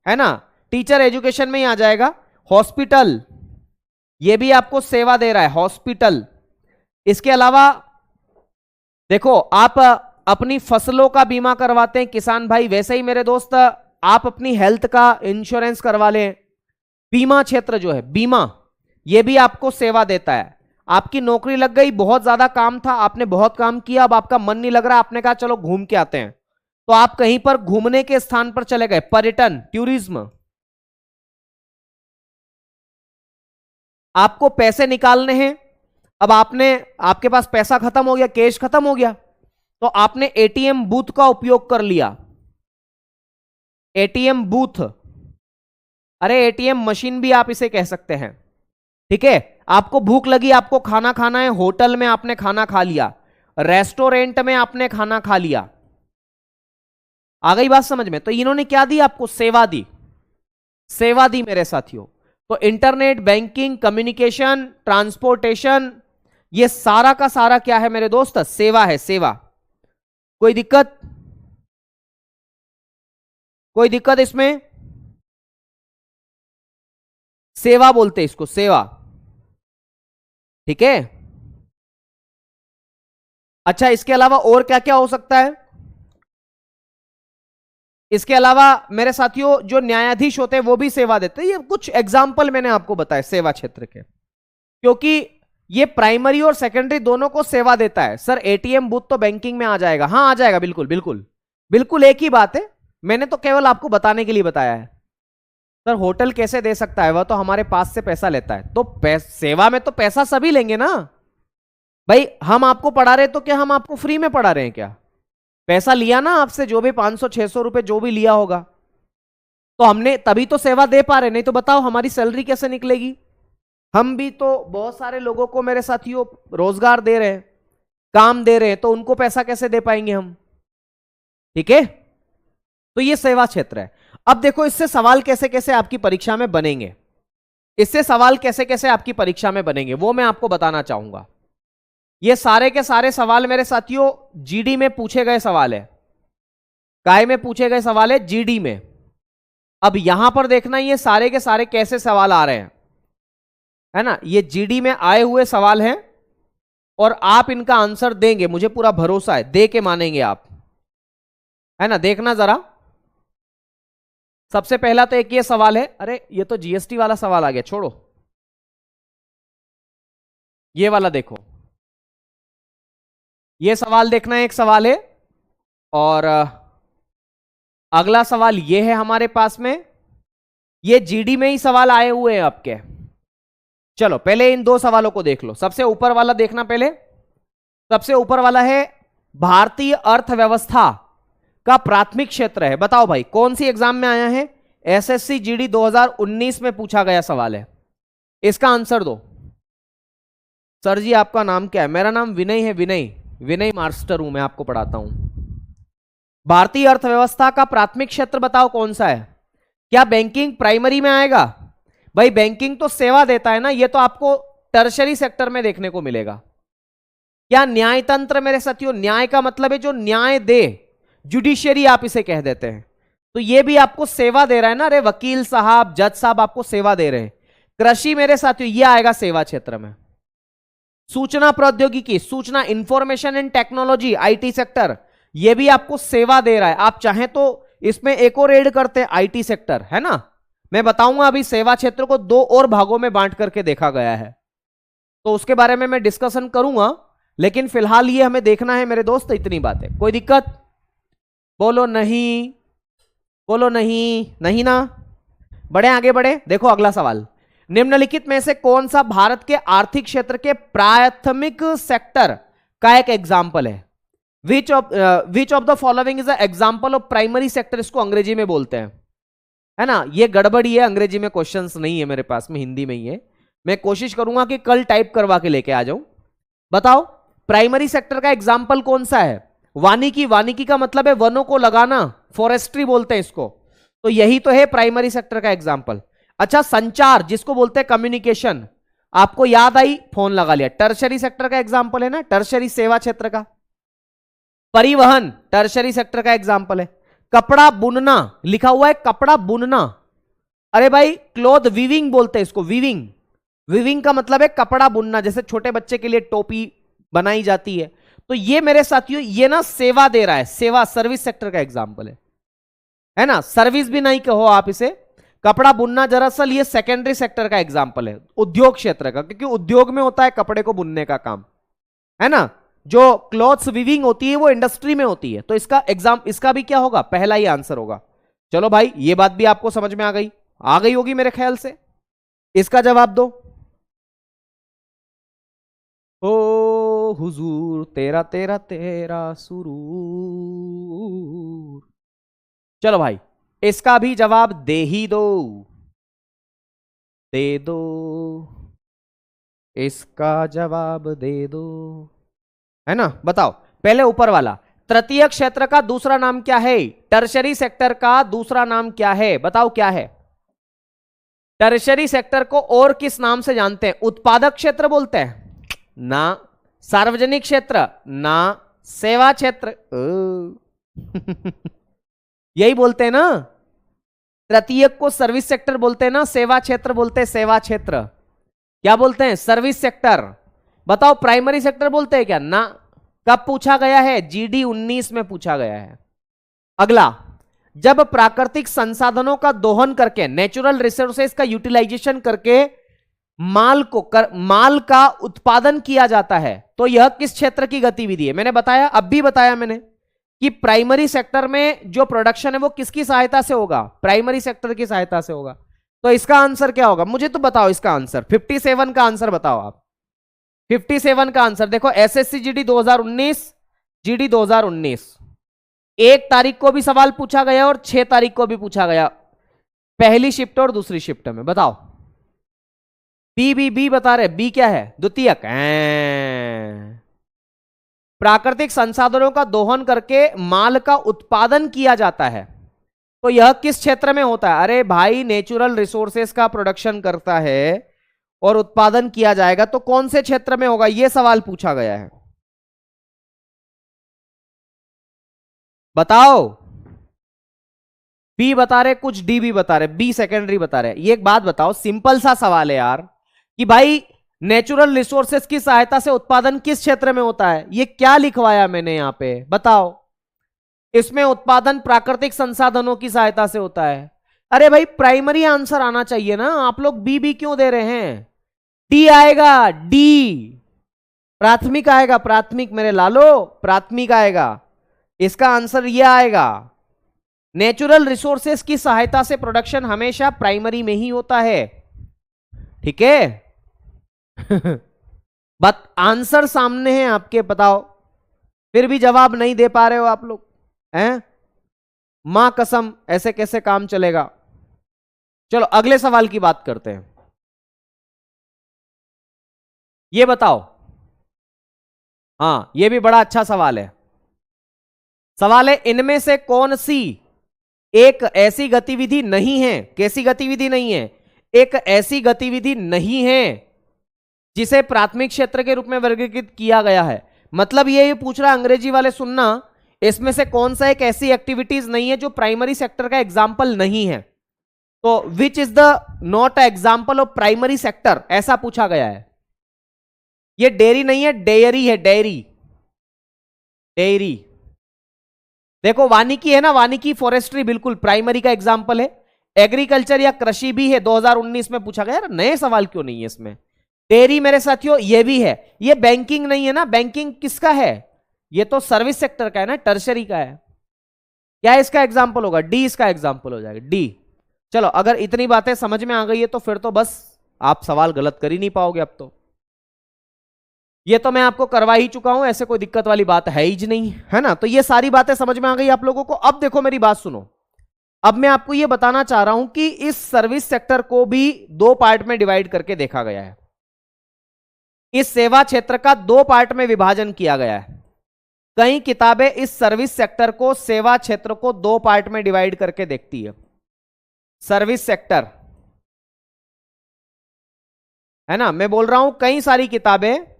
है ना, टीचर एजुकेशन में ही आ जाएगा। हॉस्पिटल, ये भी आपको सेवा दे रहा है, हॉस्पिटल। इसके अलावा देखो, आप अपनी फसलों का बीमा करवाते हैं किसान भाई, वैसे ही मेरे दोस्त आप अपनी हेल्थ का इंश्योरेंस करवा लें। बीमा क्षेत्र जो है, बीमा, ये भी आपको सेवा देता है। आपकी नौकरी लग गई, बहुत ज्यादा काम था, आपने बहुत काम किया, अब आपका मन नहीं लग रहा, आपने कहा चलो घूम के आते हैं, तो आप कहीं पर घूमने के स्थान पर चले गए। पर्यटन, टूरिज्म। आपको पैसे निकालने हैं, अब आपके पास पैसा खत्म हो गया, कैश खत्म हो गया, तो आपने एटीएम बूथ का उपयोग कर लिया। एटीएम बूथ, अरे एटीएम मशीन भी आप इसे कह सकते हैं। ठीक है, आपको भूख लगी, आपको खाना खाना है, होटल में आपने खाना खा लिया, रेस्टोरेंट में आपने खाना खा लिया। आ गई बात समझ में? तो इन्होंने क्या दी? आपको सेवा दी, सेवा दी मेरे साथियों। तो इंटरनेट, बैंकिंग, कम्युनिकेशन, ट्रांसपोर्टेशन, ये सारा का सारा क्या है मेरे दोस्त? सेवा है, सेवा। कोई दिक्कत? कोई दिक्कत इसमें? सेवा बोलते हैं इसको, सेवा। ठीक है, अच्छा इसके अलावा और क्या क्या हो सकता है? इसके अलावा मेरे साथियों जो न्यायाधीश होते हैं वो भी सेवा देते हैं। ये कुछ एग्जाम्पल मैंने आपको बताए सेवा क्षेत्र के, क्योंकि ये प्राइमरी और सेकेंडरी दोनों को सेवा देता है। सर एटीएम बूथ तो बैंकिंग में आ जाएगा? हाँ आ जाएगा, बिल्कुल बिल्कुल बिल्कुल, एक ही बात है, मैंने तो केवल आपको बताने के लिए बताया है। सर होटल कैसे दे सकता है? वह तो हमारे पास से पैसा लेता है। तो सेवा में तो पैसा सभी लेंगे ना, भाई हम आपको पढ़ा रहे तो क्या हम आपको फ्री में पढ़ा रहे हैं क्या? पैसा लिया ना आपसे, जो भी 500-600 रुपए जो भी लिया होगा, तो हमने तभी तो सेवा दे पा रहे, नहीं तो बताओ हमारी सैलरी कैसे निकलेगी? हम भी तो बहुत सारे लोगों को, मेरे साथियों, रोजगार दे रहे हैं, काम दे रहे हैं, तो उनको पैसा कैसे दे पाएंगे हम? ठीक है, तो ये सेवा क्षेत्र है। अब देखो इससे सवाल कैसे कैसे आपकी परीक्षा में बनेंगे, इससे सवाल कैसे कैसे आपकी परीक्षा में बनेंगे वो मैं आपको बताना चाहूंगा। ये सारे के सारे सवाल मेरे साथियों जीडी में पूछे गए सवाल है। काय में पूछे गए सवाल है? जीडी में। अब यहां पर देखना ये सारे के सारे कैसे सवाल आ रहे हैं, है ना, ये जीडी में आए हुए सवाल हैं और आप इनका आंसर देंगे, मुझे पूरा भरोसा है, दे के मानेंगे आप, है ना। देखना जरा, सबसे पहला तो एक ये सवाल है, अरे ये तो जीएसटी वाला सवाल आ गया, छोड़ो, ये वाला देखो, ये सवाल देखना, एक सवाल है। और अगला सवाल ये है हमारे पास में, ये जीडी में ही सवाल आए हुए हैं आपके। चलो पहले इन दो सवालों को देख लो। सबसे ऊपर वाला देखना पहले, सबसे ऊपर वाला है भारतीय अर्थव्यवस्था का प्राथमिक क्षेत्र है। बताओ भाई कौन सी एग्जाम में आया है? एसएससी जीडी 2019 में पूछा गया सवाल है, इसका आंसर दो। सर जी आपका नाम क्या है? मेरा नाम विनय है, विनय मास्टर हूं, मैं आपको पढ़ाता हूं। भारतीय अर्थव्यवस्था का प्राथमिक क्षेत्र बताओ कौन सा है? क्या बैंकिंग प्राइमरी में आएगा? भाई बैंकिंग तो सेवा देता है ना, ये तो आपको टर्शरी सेक्टर में देखने को मिलेगा। क्या न्यायतंत्र मेरे साथियों? न्याय का मतलब है जो न्याय दे, जुडिशियरी आप इसे कह देते हैं, तो ये भी आपको सेवा दे रहा है ना। अरे वकील साहब, जज साहब आपको सेवा दे रहे हैं। कृषि मेरे साथियों ये आएगा सेवा क्षेत्र में। सूचना प्रौद्योगिकी, सूचना information and technology, IT sector, ये भी आपको सेवा दे रहा है। आप चाहें तो इसमें एक और ऐड करते हैं, आईटी सेक्टर, है ना। मैं बताऊंगा अभी सेवा क्षेत्र को दो और भागों में बांट करके देखा गया है, तो उसके बारे में मैं डिस्कशन करूंगा, लेकिन फिलहाल ये हमें देखना है मेरे दोस्त, इतनी बात है। कोई दिक्कत? बोलो नहीं, बोलो नहीं, नहीं ना। बढ़े आगे बढ़े, देखो अगला सवाल, निम्नलिखित में से कौन सा भारत के आर्थिक क्षेत्र के प्राथमिक सेक्टर का एक एग्जाम्पल है? Which of the following is example of primary sector, इसको अंग्रेजी में बोलते हैं, है ना। ये गड़बड़ी है, अंग्रेजी में क्वेश्चंस नहीं है मेरे पास में, हिंदी में ही है। मैं कोशिश करूंगा कि कल टाइप करवा के लेके आ जाऊं। बताओ प्राइमरी सेक्टर का एग्जाम्पल कौन सा है? वानिकी, वानिकी का मतलब है वनों को लगाना, फॉरेस्ट्री बोलते हैं इसको, तो यही तो है प्राइमरी सेक्टर का एग्जाम्पल। अच्छा संचार, जिसको बोलते हैं कम्युनिकेशन, आपको याद आई, फोन लगा लिया, टर्शरी सेक्टर का एग्जाम्पल है ना, टर्शरी सेवा क्षेत्र का। परिवहन टर्शरी सेक्टर का एग्जाम्पल है। कपड़ा बुनना, लिखा हुआ है कपड़ा बुनना, अरे भाई क्लॉथ वीविंग बोलते हैं इसको, वीविंग, वीविंग का मतलब है कपड़ा बुनना, जैसे छोटे बच्चे के लिए टोपी बनाई जाती है, तो ये मेरे साथियों ये ना सेवा दे रहा है, सेवा, सर्विस सेक्टर का एग्जाम्पल है ना। सर्विस भी नहीं कहो आप इसे, कपड़ा बुनना दरअसल ये सेकेंडरी सेक्टर का एग्जाम्पल है, उद्योग क्षेत्र का, क्योंकि उद्योग में होता है कपड़े को बुनने का काम, है ना। जो क्लॉथ्स वीविंग होती है वो इंडस्ट्री में होती है, तो इसका एग्जाम, इसका भी क्या होगा? पहला ही आंसर होगा। चलो भाई ये बात भी आपको समझ में आ गई होगी मेरे ख्याल से। इसका जवाब दो। ओ हुजूर तेरा तेरा तेरा सुरूर, चलो भाई इसका भी जवाब दे ही दो, दे दो, इसका जवाब दे दो, है ना। बताओ पहले ऊपर वाला, तृतीय क्षेत्र का दूसरा नाम क्या है? टर्शरी सेक्टर का दूसरा नाम क्या है? बताओ क्या है? टर्शरी सेक्टर को और किस नाम से जानते हैं? उत्पादक क्षेत्र बोलते हैं ना, सार्वजनिक क्षेत्र ना, सेवा क्षेत्र यही बोलते हैं ना। तृतीय को सर्विस सेक्टर बोलते हैं ना, सेवा क्षेत्र बोलते हैं, सेवा क्षेत्र क्या बोलते हैं? Service sector. बताओ प्राइमरी सेक्टर बोलते हैं क्या? ना। कब पूछा गया है? जीडी 19 में पूछा गया है। अगला, जब प्राकृतिक संसाधनों का दोहन करके, नेचुरल रिसोर्सेज का यूटिलाइजेशन करके माल का उत्पादन किया जाता है, तो यह किस क्षेत्र की गतिविधि है? मैंने बताया, अब भी बताया मैंने कि प्राइमरी सेक्टर में जो प्रोडक्शन है वो किसकी सहायता से होगा? प्राइमरी सेक्टर की सहायता से होगा। तो इसका आंसर क्या होगा? मुझे तो बताओ इसका आंसर, 57 का आंसर बताओ आप। 57 का आंसर देखो, एसएससी जीडी 2019, जीडी 2019 1 तारीख को भी सवाल पूछा गया और 6 तारीख को भी पूछा गया, पहली शिफ्ट और दूसरी शिफ्ट में। बताओ बी बता रहे, बी क्या है? द्वितीयक। प्राकृतिक संसाधनों का दोहन करके माल का उत्पादन किया जाता है, तो यह किस क्षेत्र में होता है? अरे भाई नेचुरल रिसोर्सेस का प्रोडक्शन करता है और उत्पादन किया जाएगा, तो कौन से क्षेत्र में होगा? यह सवाल पूछा गया है, बताओ। बी बता रहे कुछ, डी भी बता रहे, बी सेकेंडरी बता रहे। ये एक बात बताओ, सिंपल सा सवाल है यार, कि भाई नेचुरल रिसोर्सेस की सहायता से उत्पादन किस क्षेत्र में होता है? ये क्या लिखवाया मैंने यहां पे, बताओ। इसमें उत्पादन प्राकृतिक संसाधनों की सहायता से होता है। अरे भाई प्राइमरी आंसर आना चाहिए ना, आप लोग बी क्यों दे रहे हैं? डी आएगा, डी प्राथमिक आएगा, प्राथमिक मेरे लालो, प्राथमिक आएगा। इसका आंसर ये आएगा, नेचुरल रिसोर्सेस की सहायता से प्रोडक्शन हमेशा प्राइमरी में ही होता है, ठीक है। बट आंसर सामने है आपके, बताओ, फिर भी जवाब नहीं दे पा रहे हो आप लोग, हैं? मां कसम, ऐसे कैसे काम चलेगा? चलो अगले सवाल की बात करते हैं। ये बताओ, हाँ ये भी बड़ा अच्छा सवाल है। सवाल है, इनमें से कौन सी एक ऐसी गतिविधि नहीं है, कैसी गतिविधि नहीं है? एक ऐसी गतिविधि नहीं है जिसे प्राथमिक क्षेत्र के रूप में वर्गीकृत किया गया है। मतलब ये पूछ रहा, अंग्रेजी वाले सुनना, इसमें से कौन सा एक ऐसी एक्टिविटीज नहीं है जो प्राइमरी सेक्टर का एग्जाम्पल नहीं है? तो which is the not a example of primary sector, ऐसा पूछा गया है। ये डेयरी नहीं है, डेयरी है, डेयरी, डेयरी। देखो वानिकी है ना, वानिकी फॉरेस्ट्री बिल्कुल प्राइमरी का एग्जाम्पल है। एग्रीकल्चर या कृषि भी है, 2019 में पूछा गया। नए सवाल क्यों नहीं है इसमें? डेयरी मेरे साथियों ये भी है। ये बैंकिंग नहीं है ना, बैंकिंग किसका है? ये तो सर्विस सेक्टर का है ना, टर्शरी का है। क्या इसका एग्जाम्पल होगा? डी इसका एग्जाम्पल हो जाएगा, डी। चलो अगर इतनी बातें समझ में आ गई है तो फिर तो बस आप सवाल गलत कर ही नहीं पाओगे अब तो। ये तो मैं आपको करवा ही चुका हूं, ऐसे कोई दिक्कत वाली बात है ही नहीं, है ना। तो ये सारी बातें समझ में आ गई आप लोगों को। अब देखो मेरी बात सुनो, अब मैं आपको ये बताना चाह रहा हूं कि इस सर्विस सेक्टर को भी 2 पार्ट में डिवाइड करके देखा गया है। इस सेवा क्षेत्र का 2 पार्ट में विभाजन किया गया है। कई किताबें इस सर्विस सेक्टर को, सेवा क्षेत्र को 2 पार्ट में डिवाइड करके देखती है। सर्विस सेक्टर, है ना, मैं बोल रहा हूं कई सारी किताबें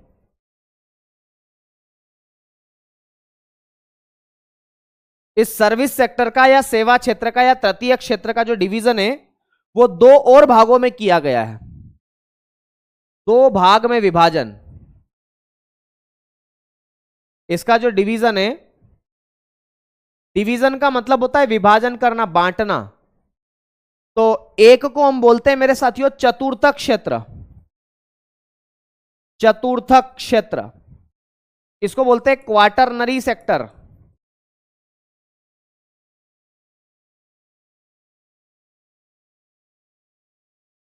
इस सर्विस सेक्टर का या सेवा क्षेत्र का या तृतीय क्षेत्र का जो डिवीजन है वो 2 और भागों में किया गया है। 2 भाग में विभाजन। इसका जो डिवीजन है, डिवीजन का मतलब होता है विभाजन करना, बांटना। तो एक को हम बोलते हैं मेरे साथियों चतुर्थक क्षेत्र, चतुर्थक क्षेत्र। इसको बोलते हैं क्वार्टरनरी सेक्टर।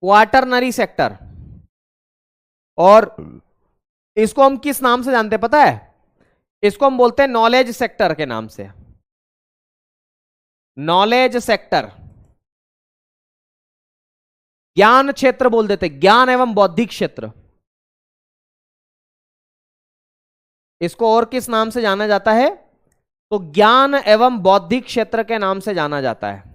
Quaternary sector. और इसको हम किस नाम से जानते हैं पता है? इसको हम बोलते हैं नॉलेज सेक्टर के नाम से, नॉलेज सेक्टर। ज्ञान क्षेत्र बोल देते, ज्ञान एवं बौद्धिक क्षेत्र। इसको और किस नाम से जाना जाता है? तो ज्ञान एवं बौद्धिक क्षेत्र के नाम से जाना जाता है।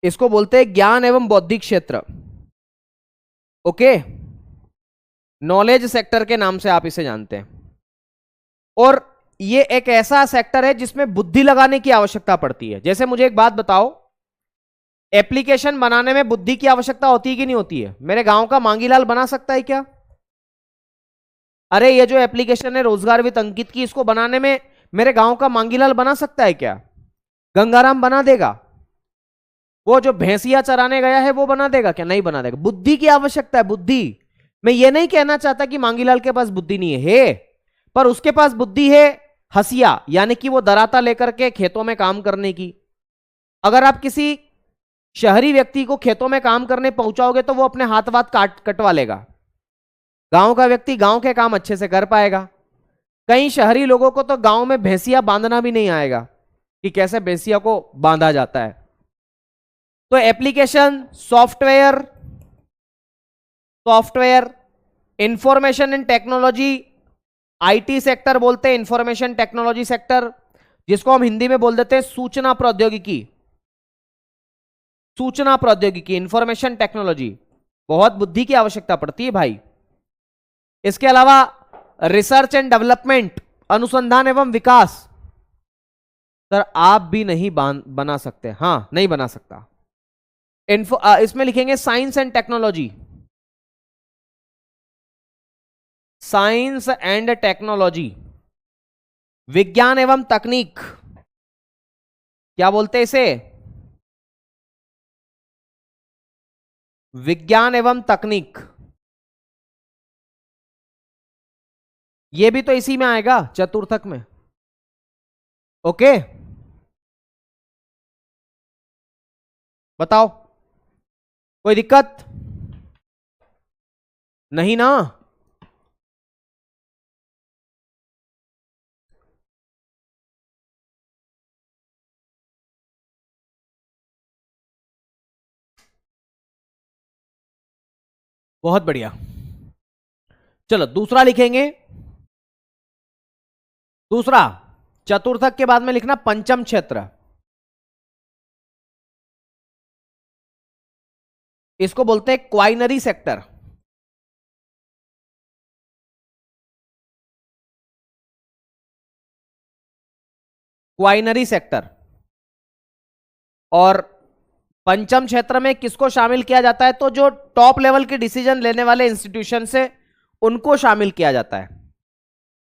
इसको बोलते हैं ज्ञान एवं बौद्धिक क्षेत्र, ओके। नॉलेज सेक्टर के नाम से आप इसे जानते हैं। और ये एक ऐसा सेक्टर है जिसमें बुद्धि लगाने की आवश्यकता पड़ती है। जैसे मुझे एक बात बताओ, एप्लीकेशन बनाने में बुद्धि की आवश्यकता होती है कि नहीं होती है? मेरे गांव का मांगीलाल बना सकता है क्या? अरे ये जो एप्लीकेशन है रोजगार विद अंकित की, इसको बनाने में मेरे गांव का मांगीलाल बना सकता है क्या? गंगाराम बना देगा? वो जो भैंसिया चराने गया है वो बना देगा क्या? नहीं बना देगा। बुद्धि की आवश्यकता है, बुद्धि। मैं ये नहीं कहना चाहता कि मांगीलाल के पास बुद्धि नहीं है, पर उसके पास बुद्धि है हसिया, यानी कि वो दराता लेकर के खेतों में काम करने की। अगर आप किसी शहरी व्यक्ति को खेतों में काम करने पहुंचाओगे तो वो अपने हाथ वाथ कटवा लेगा। गांव का व्यक्ति गांव के काम अच्छे से कर पाएगा। कई शहरी लोगों को तो गांव में भैंसिया बांधना भी नहीं आएगा कि कैसे भैंसिया को बांधा जाता है। तो application, software, information and technology, IT sector बोलते हैं, इंफॉर्मेशन टेक्नोलॉजी सेक्टर, जिसको हम हिंदी में बोल देते हैं सूचना प्रौद्योगिकी। सूचना प्रौद्योगिकी, इंफॉर्मेशन टेक्नोलॉजी, बहुत बुद्धि की आवश्यकता पड़ती है भाई। इसके अलावा रिसर्च एंड डेवलपमेंट, अनुसंधान एवं विकास। सर आप भी नहीं बना सकते? हां, नहीं बना सकता। इसमें लिखेंगे science and technology, science and technology, विज्ञान एवं तकनीक, क्या बोलते हैं इसे? विज्ञान एवं तकनीक। ये भी तो इसी में आएगा, चतुर्थक में। ओके, बताओ कोई दिक्कत नहीं ना? बहुत बढ़िया। चलो दूसरा लिखेंगे। दूसरा, चतुर्थक के बाद में लिखना पंचम क्षेत्र। इसको बोलते हैं क्वाइनरी सेक्टर। क्वाइनरी सेक्टर। और पंचम क्षेत्र में किसको शामिल किया जाता है? तो जो टॉप लेवल के डिसीजन लेने वाले इंस्टीट्यूशन से उनको शामिल किया जाता है।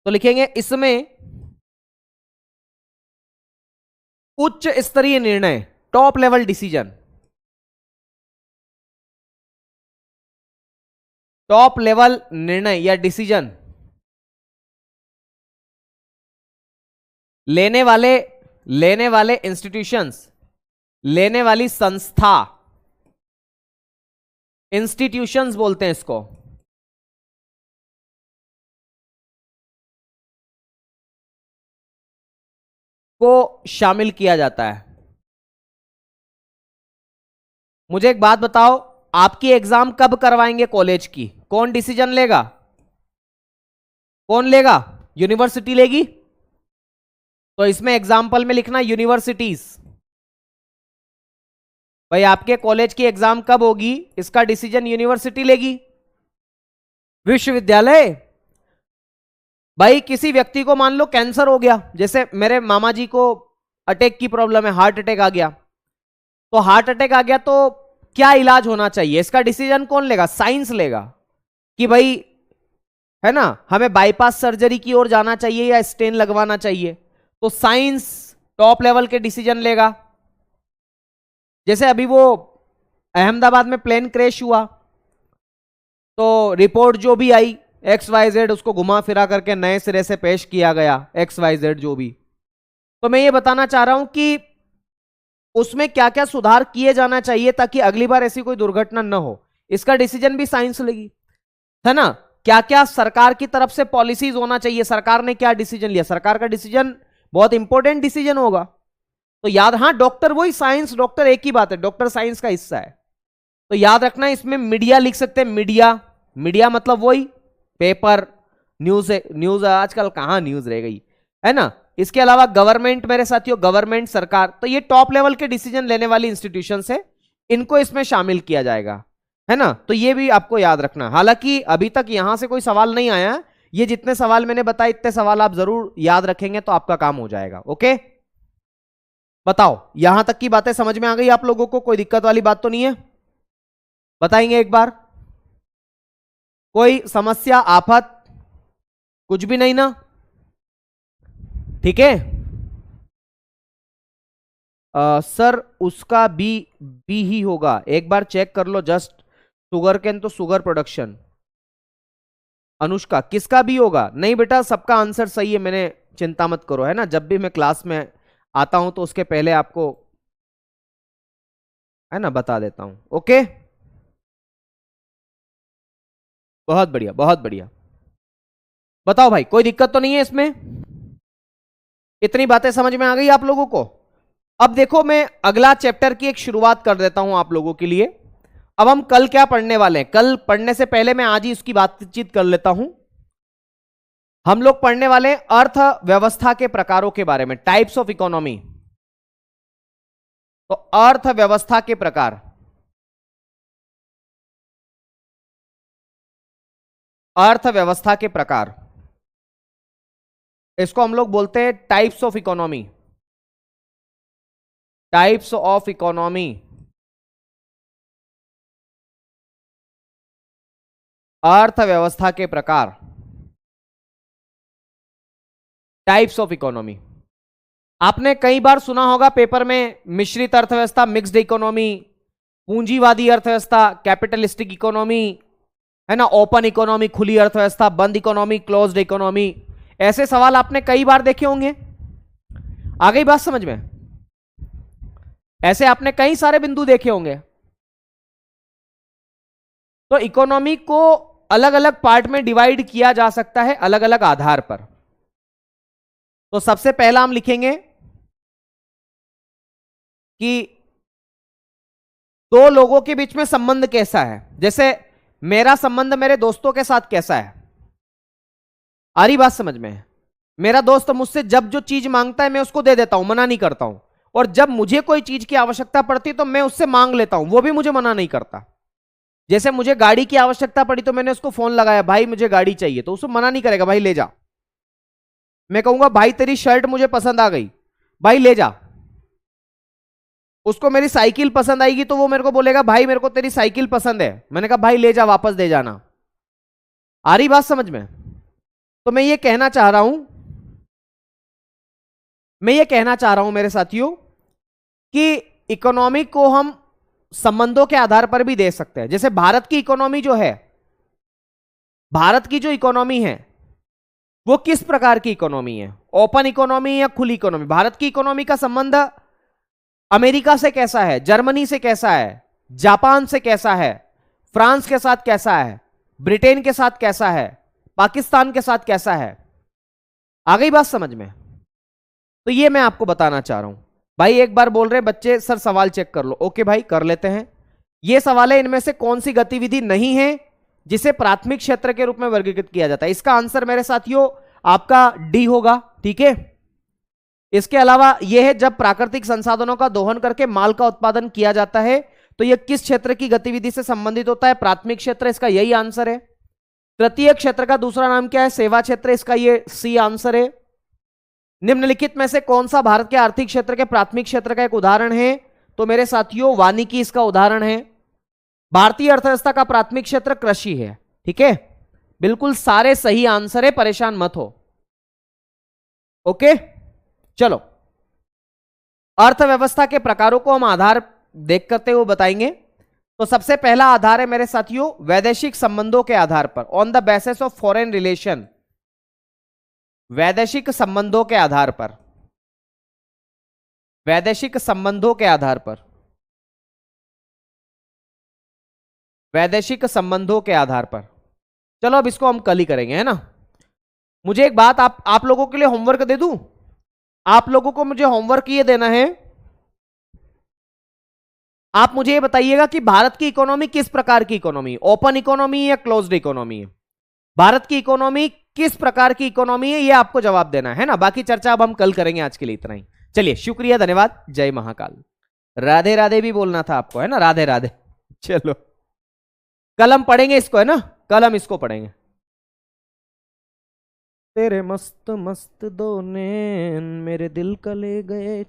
तो लिखेंगे इसमें उच्च स्तरीय निर्णय, top level decision, top level निर्णय या डिसीजन लेने वाले इंस्टीट्यूशंस, लेने वाली संस्था, इंस्टीट्यूशंस बोलते हैं इसको, को शामिल किया जाता है। मुझे एक बात बताओ, आपकी एग्जाम कब करवाएंगे कॉलेज की? कौन डिसीजन लेगा? कौन लेगा? यूनिवर्सिटी लेगी। तो इसमें एग्जाम्पल में लिखना यूनिवर्सिटीज। भाई आपके कॉलेज की एग्जाम कब होगी, इसका डिसीजन यूनिवर्सिटी लेगी। विश्वविद्यालय, भाई किसी व्यक्ति को मान लो कैंसर हो गया, जैसे मेरे मामा जी को अटैक की प्रॉब्लम है, हार्ट अटैक आ गया। तो हार्ट अटैक आ गया तो क्या इलाज होना चाहिए, इसका डिसीजन कौन लेगा? साइंस लेगा कि भाई है ना, हमें बाईपास सर्जरी की ओर जाना चाहिए या स्टेन लगवाना चाहिए। तो साइंस टॉप लेवल के डिसीजन लेगा। जैसे अभी वो अहमदाबाद में प्लेन क्रैश हुआ, तो रिपोर्ट जो भी आई XYZ, उसको घुमा फिरा करके नए सिरे से पेश किया गया, XYZ जो भी। तो मैं ये बताना चाह रहा हूं कि उसमें क्या क्या सुधार किए जाना चाहिए ताकि अगली बार ऐसी कोई दुर्घटना न हो, इसका डिसीजन भी साइंस लेगी, है ना। क्या क्या सरकार की तरफ से पॉलिसीज होना चाहिए, सरकार ने क्या डिसीजन लिया, सरकार का डिसीजन बहुत इंपॉर्टेंट डिसीजन होगा। तो याद, हाँ डॉक्टर वही, साइंस डॉक्टर एक ही बात है, डॉक्टर साइंस का हिस्सा है। तो याद रखना, इसमें मीडिया लिख सकते हैं, मीडिया मतलब वही पेपर, न्यूज आजकल कहां न्यूज रह गई, है ना। इसके अलावा गवर्नमेंट, मेरे साथियों गवर्नमेंट, सरकार, तो ये टॉप लेवल के डिसीजन लेने वाली इंस्टीट्यूशन है, इनको इसमें शामिल किया जाएगा, है ना। तो ये भी आपको याद रखना। हालांकि अभी तक यहां से कोई सवाल नहीं आया, ये जितने सवाल मैंने बताए इतने सवाल आप जरूर याद रखेंगे तो आपका काम हो जाएगा। ओके, बताओ यहां तक की बातें समझ में आ गई आप लोगों को? कोई दिक्कत वाली बात तो नहीं है? बताएंगे एक बार, कोई समस्या, आफत, कुछ भी नहीं ना? ठीक है। सर उसका बी ही होगा, एक बार चेक कर लो जस्ट। शुगर केन तो शुगर प्रोडक्शन, अनुष्का, किसका भी होगा? नहीं बेटा, सबका आंसर सही है, मैंने चिंता मत करो, है ना। जब भी मैं क्लास में आता हूं तो उसके पहले आपको, है ना, बता देता हूं। ओके, बहुत बढ़िया, बहुत बढ़िया। बताओ भाई, कोई दिक्कत तो नहीं है इसमें? इतनी बातें समझ में आ गई आप लोगों को? अब देखो, मैं अगला चैप्टर की एक शुरुआत कर देता हूं आप लोगों के लिए। अब हम कल क्या पढ़ने वाले हैं? कल पढ़ने से पहले मैं आज ही उसकी बातचीत कर लेता हूं। हम लोग पढ़ने वाले हैं अर्थव्यवस्था के प्रकारों के बारे में, टाइप्स ऑफ इकोनॉमी। तो अर्थव्यवस्था के प्रकार, अर्थव्यवस्था के प्रकार, इसको हम लोग बोलते हैं types of economy. Types of economy, अर्थव्यवस्था के प्रकार, टाइप्स ऑफ इकोनॉमी। आपने कई बार सुना होगा पेपर में मिश्रित अर्थव्यवस्था, मिक्स्ड इकोनॉमी, पूंजीवादी अर्थव्यवस्था, कैपिटलिस्टिक इकोनॉमी, है ना, ओपन इकोनॉमी, खुली अर्थव्यवस्था, बंद इकोनॉमी, क्लोज्ड इकोनॉमी। ऐसे सवाल आपने कई बार देखे होंगे। आ गई बात समझ में? ऐसे आपने कई सारे बिंदु देखे होंगे। तो इकोनॉमी को अलग अलग पार्ट में डिवाइड किया जा सकता है, अलग अलग आधार पर। तो सबसे पहला हम लिखेंगे कि दो लोगों के बीच में संबंध कैसा है। जैसे मेरा संबंध मेरे दोस्तों के साथ कैसा है, आ रही बात समझ में? मेरा दोस्त मुझसे जब जो चीज मांगता है मैं उसको दे देता हूं, मना नहीं करता हूं। और जब मुझे कोई चीज की आवश्यकता पड़ती है तो मैं उससे मांग लेता हूं, वो भी मुझे मना नहीं करता। जैसे मुझे गाड़ी की आवश्यकता पड़ी तो मैंने उसको फोन लगाया, भाई मुझे गाड़ी चाहिए, तो उसको मना नहीं करेगा, भाई ले जा। मैं कहूंगा भाई तेरी शर्ट मुझे पसंद आ गई, भाई ले जा। उसको मेरी साइकिल पसंद आएगी तो वो मेरे को बोलेगा भाई मेरे को तेरी साइकिल पसंद है, मैंने कहा भाई ले जा, वापस दे जाना। आ रही बात समझ में? तो मैं ये कहना चाह रहा हूं, मेरे साथियों, कि इकोनॉमी को हम संबंधों के आधार पर भी दे सकते हैं। जैसे भारत की इकोनॉमी जो है, भारत की जो इकोनॉमी है वो किस प्रकार की इकोनॉमी है? ओपन इकोनॉमी या खुली इकोनॉमी? भारत की इकोनॉमी का संबंध अमेरिका से कैसा है, जर्मनी से कैसा है, जापान से कैसा है, फ्रांस के साथ कैसा है, ब्रिटेन के साथ कैसा है, पाकिस्तान के साथ कैसा है? आ गई बात समझ में? तो ये मैं आपको बताना चाह रहा हूं। भाई एक बार बोल रहे बच्चे सर सवाल चेक कर लो, ओके भाई कर लेते हैं। ये सवाल है, इनमें से कौन सी गतिविधि नहीं है जिसे प्राथमिक क्षेत्र के रूप में वर्गीकृत किया जाता है? इसका आंसर मेरे साथियों आपका डी होगा, ठीक है। इसके अलावा यह है जब प्राकृतिक संसाधनों का दोहन करके माल का उत्पादन किया जाता है तो यह किस क्षेत्र की गतिविधि से संबंधित होता है? प्राथमिक क्षेत्र, इसका यही आंसर है। तृतीय क्षेत्र का दूसरा नाम क्या है? सेवा क्षेत्र, इसका यह सी आंसर है। निम्नलिखित में से कौन सा भारत के आर्थिक क्षेत्र के प्राथमिक क्षेत्र का एक उदाहरण है? तो मेरे साथियों वानिकी इसका उदाहरण है। भारतीय अर्थव्यवस्था का प्राथमिक क्षेत्र कृषि है, ठीक है। बिल्कुल सारे सही आंसर है, परेशान मत हो। ओके चलो, अर्थव्यवस्था के प्रकारों को हम आधार देख करते हुए बताएंगे। तो सबसे पहला आधार है मेरे साथियों वैदेशिक संबंधों के आधार पर, on the basis of foreign relation. वैदेशिक संबंधों के आधार पर, वैदेशिक संबंधों के आधार पर, वैदेशिक संबंधों के आधार पर। चलो अब इसको हम कल ही करेंगे, है ना। मुझे एक बात आप लोगों के लिए होमवर्क दे दूं? आप लोगों को मुझे होमवर्क ये देना है, आप मुझे ये बताइएगा कि भारत की इकोनॉमी किस प्रकार की इकोनॉमी, ओपन इकोनॉमी या क्लोज्ड इकोनॉमी है? भारत की इकोनॉमी किस प्रकार की इकोनॉमी है, ये आपको जवाब देना है ना। बाकी चर्चा अब हम कल करेंगे, आज के लिए इतना ही। चलिए शुक्रिया, धन्यवाद, जय महाकाल। राधे राधे भी बोलना था आपको, है ना, राधे राधे। चलो कल हम पढ़ेंगे इसको, है ना, कल हम इसको पढ़ेंगे। तेरे मस्त मस्त दो नैन मेरे दिल का ले गए।